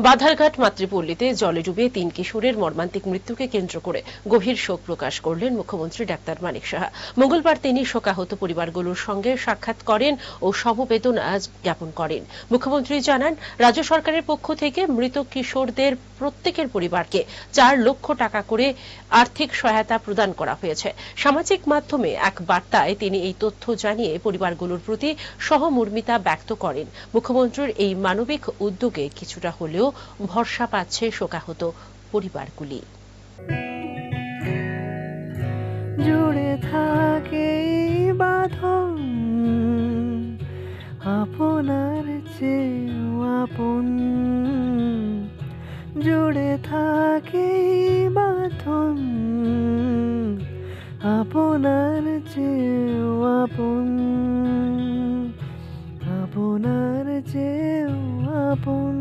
বাধারঘাট মাতৃপল্লীতে জলে ডুবে ৩ কিশোরের মর্মান্তিক মৃত্যুকে কেন্দ্র করে গভীর শোক প্রকাশ করলেন মুখ্যমন্ত্রী ডাক্তার মানিক সাহা। মঙ্গলবার তিনি শোকাহত পরিবারগুলোর সঙ্গে সাক্ষাৎ করেন ও সমবেদনা জ্ঞাপন করেন। মুখ্যমন্ত্রী জানান, রাজ্য সরকারের পক্ষ থেকে মৃত কিশোরদের প্রত্যেকের পরিবারকে ৪ লক্ষ টাকা করে আর্থিক সহায়তা প্রদান করা হয়েছে। সামাজিক মাধ্যমে এক বার্তায় তিনি এই তথ্য জানিয়ে পরিবারগুলোর প্রতি সহমর্মিতা ব্যক্ত করেন। মুখ্যমন্ত্রীর এই মানবিক উদ্যোগে কিছুটা হলেও ভরসা পাচ্ছে শোকাহত পরিবারগুলি। জুড়ে থাকে বাঁধন আপনার চেয়েও আপন, জুড়ে থাকে বাঁধন আপনার চেয়েও আপন, আপনার চেয়েও আপন।